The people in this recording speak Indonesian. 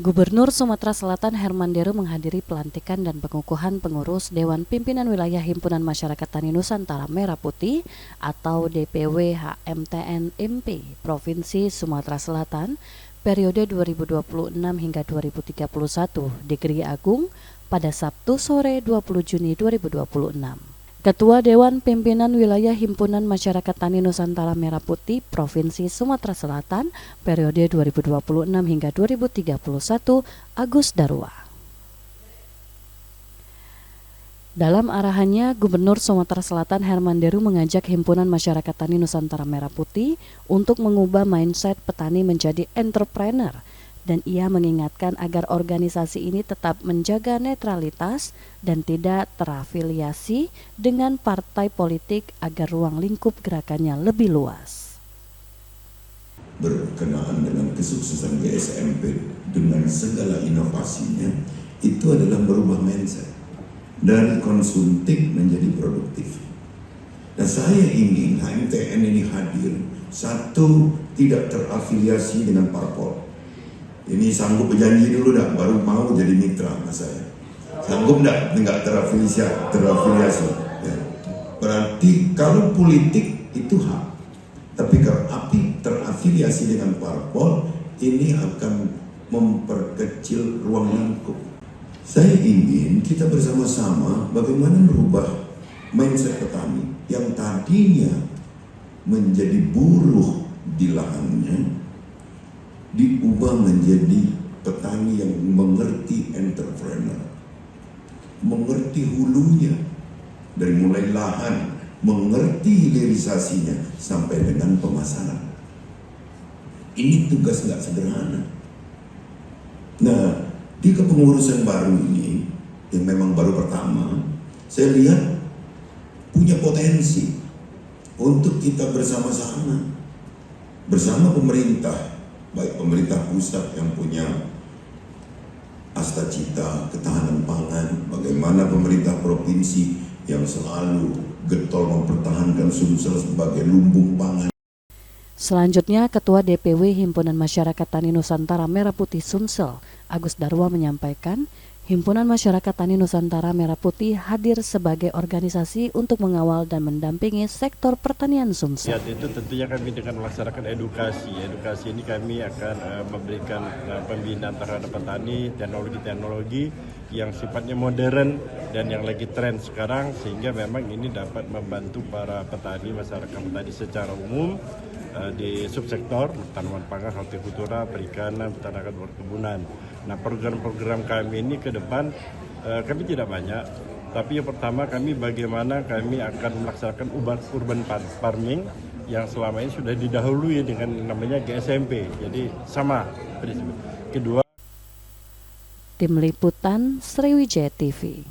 Gubernur Sumatera Selatan Herman Deru menghadiri pelantikan dan pengukuhan pengurus Dewan Pimpinan Wilayah Himpunan Masyarakat Tani Nusantara Merah Putih atau DPW HMTN MP Provinsi Sumatera Selatan periode 2026 hingga 2031 di Geria Agung pada Sabtu sore 20 Juni 2026. Ketua Dewan Pimpinan Wilayah Himpunan Masyarakat Tani Nusantara Merah Putih Provinsi Sumatera Selatan periode 2026 hingga 2031 Agus Darwa. Dalam arahannya, Gubernur Sumatera Selatan Herman Deru mengajak Himpunan Masyarakat Tani Nusantara Merah Putih untuk mengubah mindset petani menjadi entrepreneur. Dan ia mengingatkan agar organisasi ini tetap menjaga netralitas dan tidak terafiliasi dengan partai politik agar ruang lingkup gerakannya lebih luas. Berkenaan dengan kesuksesan GSMP dengan segala inovasinya, itu adalah berubah mindset dari konsumtif menjadi produktif. Dan saya ingin HMTN ini hadir, satu, tidak terafiliasi dengan parpol. Ini sanggup berjanji dulu dah, baru mau jadi mitra sama saya. Sanggup enggak terafiliasi. Ya. Berarti kalau politik itu hak, tapi kalau terafiliasi dengan parpol, ini akan memperkecil ruang lingkup. Saya ingin kita bersama-sama bagaimana merubah mindset petani yang tadinya menjadi buruh di lahannya, diubah menjadi petani yang mengerti entrepreneur, mengerti hulunya, dari mulai lahan, mengerti hilirisasinya sampai dengan pemasaran. Ini tugas nggak sederhana. Nah, di kepengurusan baru ini, yang memang baru pertama, saya lihat punya potensi untuk kita bersama-sama, bersama pemerintah, baik pemerintah pusat yang punya astacita ketahanan pangan, bagaimana pemerintah provinsi yang selalu getol mempertahankan Sumsel sebagai lumbung pangan. Selanjutnya, Ketua DPW Himpunan Masyarakat Tani Nusantara Merah Putih Sumsel, Agus Darwa menyampaikan, Himpunan Masyarakat Tani Nusantara Merah Putih hadir sebagai organisasi untuk mengawal dan mendampingi sektor pertanian Sumsel. Ya, itu tentunya kami dengan melaksanakan edukasi. Edukasi ini kami akan memberikan pembinaan terhadap petani, teknologi-teknologi yang sifatnya modern dan yang lagi tren sekarang, sehingga memang ini dapat membantu para petani, masyarakat petani secara umum di subsektor tanaman pangan, hortikultura, perikanan, peternakan, perkebunan. Nah, program-program kami ini ke depan kami tidak banyak, tapi yang pertama kami bagaimana kami akan melaksanakan urban farming yang selama ini sudah didahului dengan namanya GSMP. Jadi sama. Kedua, Tim Liputan Sriwijaya TV.